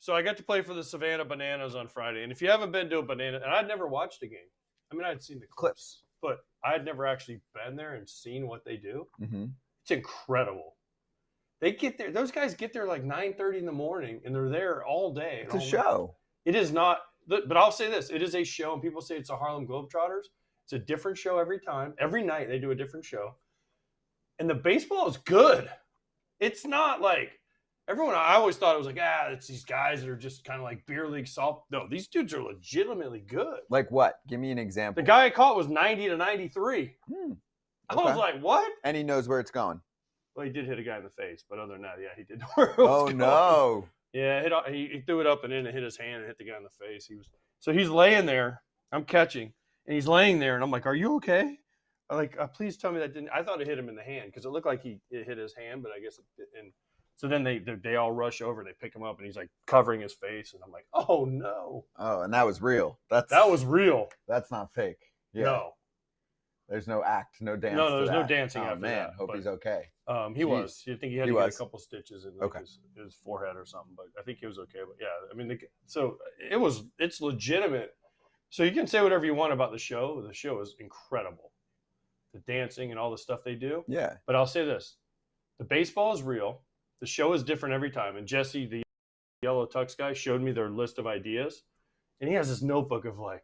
So I got to play for the Savannah Bananas on Friday. And if you haven't been to a banana, and I'd never watched a game. I mean, I'd seen the clips, but I'd never actually been there and seen what they do. Mm-hmm. It's incredible. They get there. Those guys get there like 9:30 in the morning, and they're there all day. It's a show. It is not. But I'll say this: it is a show, and people say it's a Harlem Globetrotters. It's a different show every time. Every night they do a different show, and the baseball is good. It's not like everyone. I always thought it was like it's these guys that are just kind of like beer league soft. No, these dudes are legitimately good. Like what? Give me an example. The guy I caught was 90 to 93. Okay. I was like, what? And he knows where it's going. Well, he did hit a guy in the face, but other than that, yeah, he did. Oh no! Yeah, he threw it up and in and hit his hand and hit the guy in the face. He's laying there. I'm catching, and he's laying there, and I'm like, "Are you okay?" I'm like, please tell me that didn't. I thought it hit him in the hand because it looked like it hit his hand, but I guess it didn't. So then they all rush over, they pick him up, and he's like covering his face, and I'm like, "Oh no!" Oh, and that was real. That was real. That's not fake. Yeah. No. There's no act, no dance. No, there's no dancing after that. Hope he's okay. He was. You think he had to get a couple stitches in his forehead or something, but I think he was okay. But yeah, I mean, it's legitimate. So you can say whatever you want about the show. The show is incredible. The dancing and all the stuff they do. Yeah. But I'll say this: the baseball is real. The show is different every time. And Jesse, the yellow tux guy, showed me their list of ideas, and he has this notebook of like.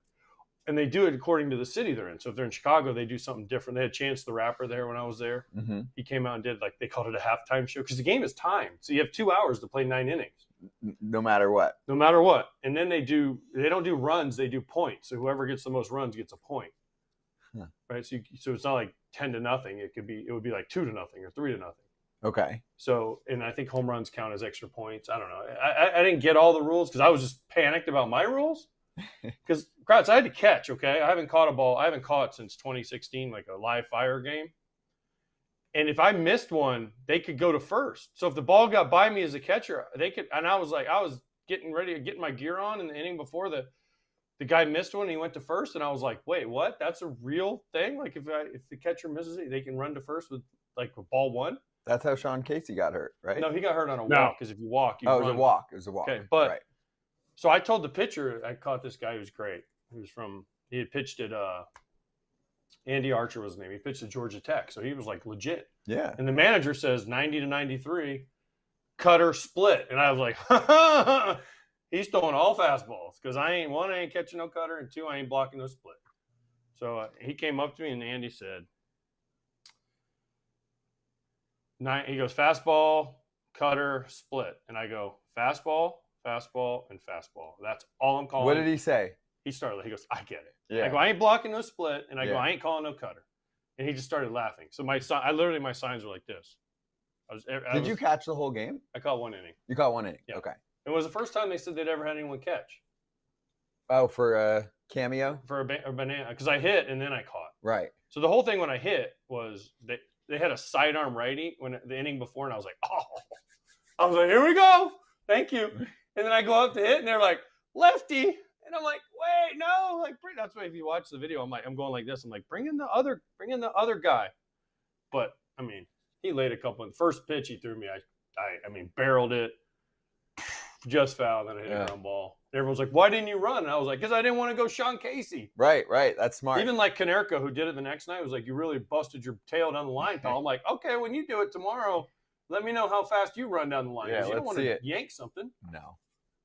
And they do it according to the city they're in. So if they're in Chicago, they do something different. They had Chance the Rapper there when I was there. Mm-hmm. He came out and did they called it a halftime show because the game is timed. So you have 2 hours to play 9 innings. No matter what. No matter what. And then they don't do runs, they do points. So whoever gets the most runs gets a point. Huh. Right? So it's not like 10-0. It would be like 2-0 or 3-0. Okay. So, and I think home runs count as extra points. I don't know. I didn't get all the rules because I was just panicked about my rules. Because Kratz, I had to catch. Okay, I haven't caught a ball. I haven't caught since 2016, like a live fire game. And if I missed one, they could go to first. So if the ball got by me as a catcher, they could. And I was getting ready to get my gear on in the inning before the guy missed one and he went to first. And I was like, wait, what? That's a real thing? Like if the catcher misses it, they can run to first with like a ball one. That's how Sean Casey got hurt, right? No, he got hurt on a walk because if you walk, you run. It was a walk. Okay, but. Right. So I told the pitcher, I caught this guy who's great. He had pitched at, Andy Archer was his name. He pitched at Georgia Tech. So he was like legit. Yeah. And the manager says 90 to 93, cutter split. And I was like, he's throwing all fastballs because I ain't catching no cutter, and 2, I ain't blocking no split. So he came up to me and Andy said, he goes, fastball, cutter, split. And I go, fastball, and fastball. That's all I'm calling. What did he say? He started. He goes, I get it. Yeah. I go, I ain't blocking no split, and I go, I ain't calling no cutter. And he just started laughing. So my signs were like this. Did you catch the whole game? I caught 1 inning. You caught 1 inning. Yeah. Okay. It was the first time they said they'd ever had anyone catch. Oh, for a cameo? For a banana, because I hit and then I caught. Right. So the whole thing when I hit was they had a sidearm righty when the inning before, and I was like, I was like, here we go. Thank you. And then I go up to hit, and they're like, lefty. And I'm like, wait, no. Like, that's why if you watch the video, I'm going like this. I'm like, bring in the other guy. But, I mean, he laid a couple. The first pitch he threw me, I barreled it, just fouled, and I hit a ground ball. Everyone's like, why didn't you run? And I was like, because I didn't want to go Sean Casey. Right. That's smart. Even like Konerko, who did it the next night, was like, you really busted your tail down the line, pal. I'm like, okay, when you do it tomorrow, let me know how fast you run down the line. Yeah, you don't want to yank something. No.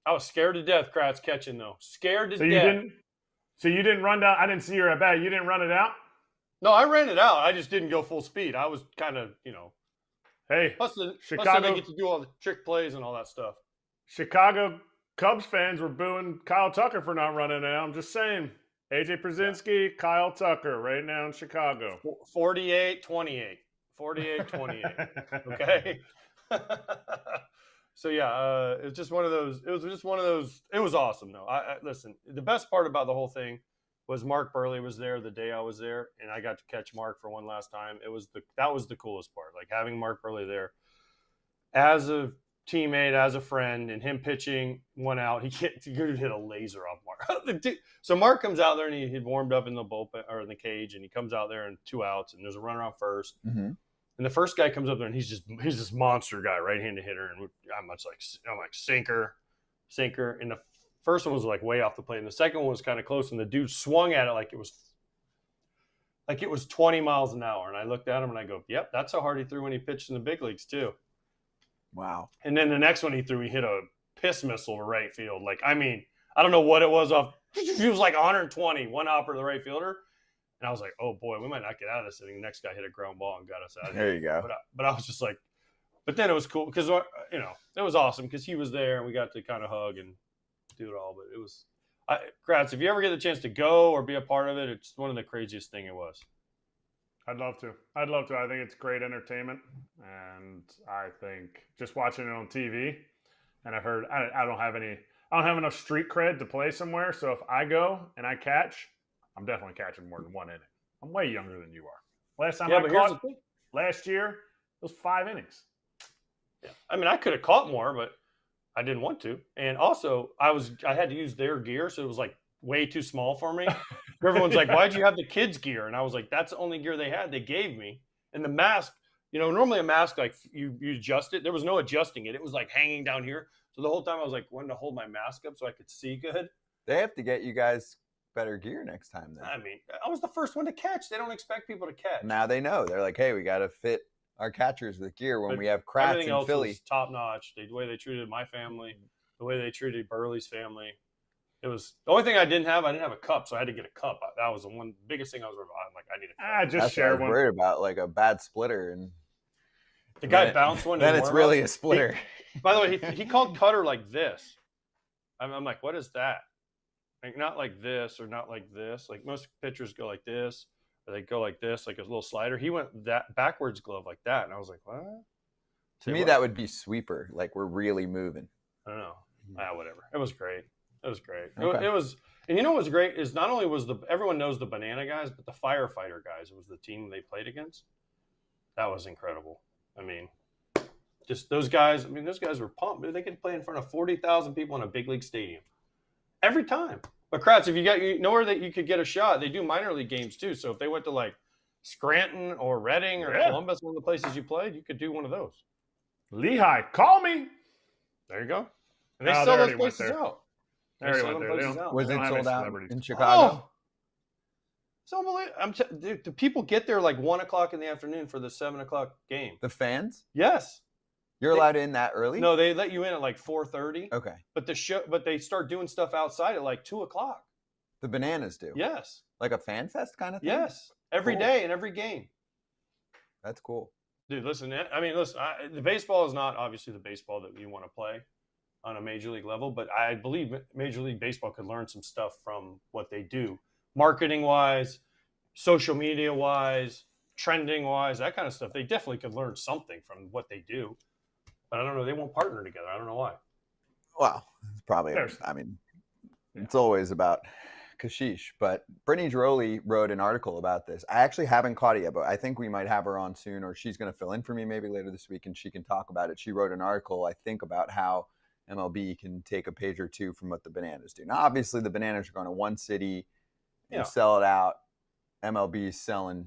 I was scared to death, Kratz, catching, though. Scared to death. So you didn't run down. I didn't see your at bat. You didn't run it out? No, I ran it out. I just didn't go full speed. I was kind of, Hey, plus Chicago, they get to do all the trick plays and all that stuff. Chicago Cubs fans were booing Kyle Tucker for not running it out. I'm just saying. AJ Pierzynski, Kyle Tucker, right now in Chicago. 48-28. 48-28. Okay. So yeah, it's just one of those. It was just one of those. It was awesome, though. Listen. The best part about the whole thing was Mark Buehrle was there the day I was there, and I got to catch Mark for one last time. That was the coolest part, like having Mark Buehrle there as a teammate, as a friend, and him pitching one out. He hit a laser off Mark. So Mark comes out there and he'd warmed up in the bullpen or in the cage, and he comes out there and 2 outs, and there's a runner on first. Mm-hmm. And the first guy comes up there, and he's this monster guy, right-handed hitter, and I'm like sinker, sinker, and the first one was like way off the plate, and the second one was kind of close, and the dude swung at it like it was 20 miles an hour. And I looked at him and I go, yep, that's how hard he threw when he pitched in the big leagues too. Wow. And then the next one he threw, he hit a piss missile to right field. Like, I mean, I don't know what it was off. He was like 120, one hopper to the right fielder. And I was like, oh boy, we might not get out of this inning. The next guy hit a ground ball and got us out of here. There you go. But I was just like, but then it was cool because, you know, it was awesome because he was there and we got to kind of hug and do it all. But it was, Gratz, if you ever get the chance to go or be a part of it, it's one of the craziest thing it was. I'd love to. I think it's great entertainment, and I think just watching it on TV. And I heard I don't have enough street cred to play somewhere. So if I go and I catch, I'm definitely catching more than one inning. I'm way younger than you are. Last time I caught last year, it was 5 innings. Yeah, I mean I could have caught more, but I didn't want to. And also I had to use their gear, so it was like way too small for me. Everyone's like, why'd you have the kids' gear? And I was like, that's the only gear they had. They gave me. And the mask, you know, normally a mask, like you adjust it. There was no adjusting it. It was like hanging down here. So the whole time I was like wanting to hold my mask up so I could see good. They have to get you guys better gear next time then. I mean, I was the first one to catch. They don't expect people to catch. Now they know. They're like, hey, we got to fit our catchers with gear when we have Kratz everything in else Philly. Was top notch. The way they treated my family, the way they treated Buehrle's family. It was the only thing I didn't have a cup, so I had to get a cup. That was the one biggest thing I was worried about. I'm like, I need a cup. Just share one. I was worried about, like a bad splitter, and the guy bounced one. Then it's really a splitter. By the way, he called cutter like this. I'm like, what is that? Like not like this or not like this. Like most pitchers go like this, or they go like this, like a little slider. He went that backwards glove like that, and I was like, what? To me, that would be sweeper. Like we're really moving. I don't know. Whatever. It was great. It was great. Okay. It was, and you know what was great is not only was everyone knows the banana guys, but the firefighter guys. It was the team they played against. That was incredible. I mean, just those guys. I mean, those guys were pumped. They could play in front of 40,000 people in a big league stadium every time. But Kratz, if you know where that you could get a shot, they do minor league games too. So if they went to like Scranton or Reading or Columbus, one of the places you played, you could do one of those. Lehigh, call me. There you go. And they sell those places out. Was it sold out in Chicago? Oh, it's unbelievable. Dude, the people get there like 1 o'clock in the afternoon for the 7 o'clock game. The fans? Yes. You're allowed in that early? No, they let you in at like 4:30. Okay. But they start doing stuff outside at like 2 o'clock. The Bananas do? Yes. Like a fan fest kind of thing? Yes. Every day and every game. That's cool. Dude, listen. I mean, the baseball is not obviously the baseball that you want to play on a major league level, but I believe Major League Baseball could learn some stuff from what they do, marketing-wise, social media-wise, trending-wise, that kind of stuff. They definitely could learn something from what they do, but I don't know. They won't partner together. I don't know why. Well, it's probably. I mean, it's always about Kashish, but Brittany Giroli wrote an article about this. I actually haven't caught it yet, but I think we might have her on soon, or she's going to fill in for me maybe later this week, and she can talk about it. She wrote an article, I think, about how MLB can take a page or two from what the Bananas do. Now, obviously, the Bananas are going to one city, sell it out. MLB is selling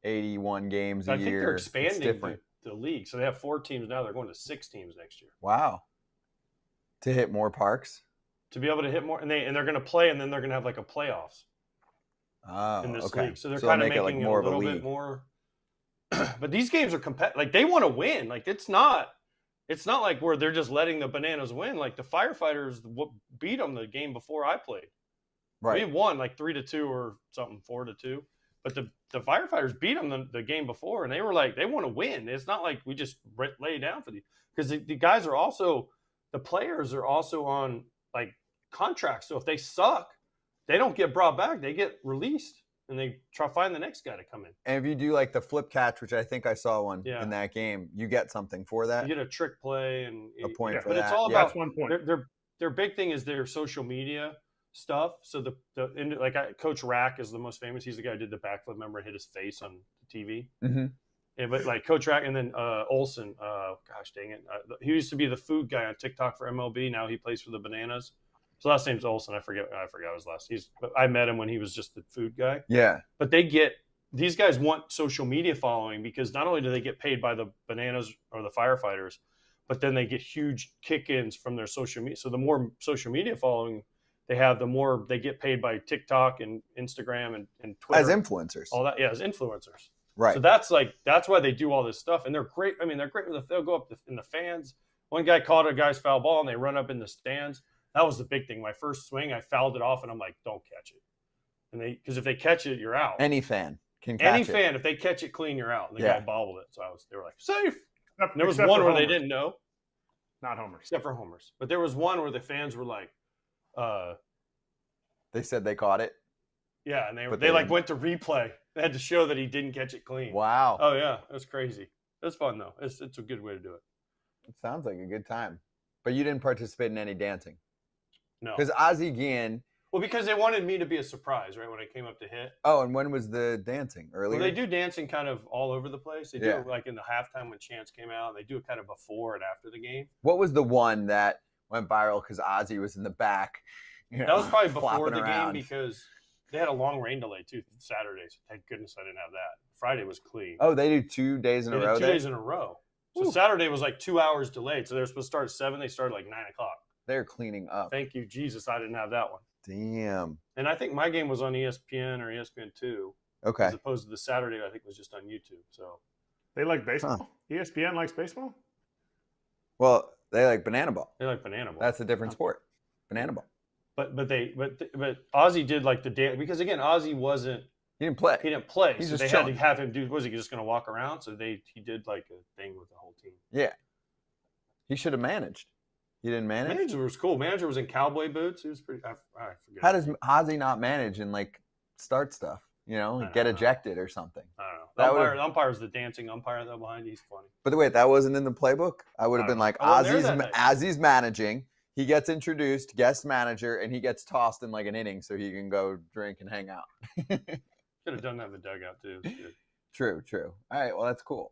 81 games a year. I think they're expanding the league. So they have 4 teams now. They're going to 6 teams next year. Wow. To hit more parks? To be able to hit more. And they're going to play, and then they're going to have like a playoffs in this league. So they're kind of making it a little bit more. But these games are competitive. Like, they want to win. Like, it's not like where they're just letting the Bananas win. Like the Firefighters beat them the game before I played. Right. We won like 3-2 or something, 4-2. But the Firefighters beat them the game before, and they were like, they want to win. It's not like we just lay down for these. Because the guys are also, the players are also on like contracts. So if they suck, they don't get brought back. They get released. And they try to find the next guy to come in. And if you do like the flip catch, which I think I saw one in that game, you get something for that. You get a trick play and a point for but that. It's all about 1 point. Their big thing is their social media stuff. So Coach Rack is the most famous. He's the guy who did the backflip. Remember, hit his face on the TV. Mm-hmm. Yeah, but like Coach Rack, and then Olsen. Gosh dang it, he used to be the food guy on TikTok for MLB. Now he plays for the Bananas. His last name's Olsen. I forgot his last. I met him when he was just the food guy. Yeah. But these guys want social media following because not only do they get paid by the Bananas or the Firefighters, but then they get huge kick-ins from their social media. So the more social media following they have, the more they get paid by TikTok and Instagram and Twitter. As influencers. All that, yeah, as influencers. Right. So that's why they do all this stuff, and they're great. I mean, they're great. They'll go up in the fans. One guy caught a guy's foul ball, and they run up in the stands. That was the big thing. My first swing, I fouled it off, and I'm like, don't catch it. And because if they catch it, you're out. Any fan can catch it. Any fan, if they catch it clean, you're out. And the guy bobbled it. So they were like, safe. And there was Except one for where homers. they didn't know. Not homers. Except for homers. But there was one where the fans were like, they said they caught it. yeah, and they like went to replay. They had to show that he didn't catch it clean. Wow. Oh yeah, that's crazy. That's fun though. It's a good way to do it. It sounds like a good time. But you didn't participate in any dancing. No. Because Ozzie Guillen. Well, because they wanted me to be a surprise, right? When I came up to hit. Oh, and when was the dancing? Earlier? Well, they do dancing kind of all over the place. They do it like in the halftime when Chance came out. They do it kind of before and after the game. What was the one that went viral because Ozzie was in the back? That was probably before the around. game because they had a long rain delay too. Saturday, so thank goodness I didn't have that. Friday was clean. Oh, they do 2 days in a row? 2 days in a row. So Saturday was like 2 hours delayed. So they were supposed to start at 7. They started like 9 o'clock. They're cleaning up. Thank you, Jesus. I didn't have that one. Damn. And I think my game was on ESPN or ESPN2. Okay. As opposed to the Saturday, I think was just on YouTube. So They like baseball? ESPN likes baseball? Well, they like banana ball. they like banana ball. That's a different sport. Banana ball. But Ozzy did like the dance because again, Ozzy wasn't. He didn't play. He didn't play. He's So just they chilling. had to have him do. Was he just going to walk around? So he did like a thing with the whole team. Yeah. He should have managed. He didn't manage. Manager was cool. Manager was in cowboy boots. He was pretty. I forget. How does Ozzy not manage and like start stuff? You know, I get don't know. ejected or something. I don't know. That The umpire's the dancing umpire though behind. He's funny. But wait, that wasn't in the playbook. I would have I been don't like, know. I wasn't there that Ozzy's managing. He gets introduced, guest manager, and he gets tossed in like an inning so he can go drink and hang out. Could have done that in the dugout too. It was good. True. All right, well, that's cool.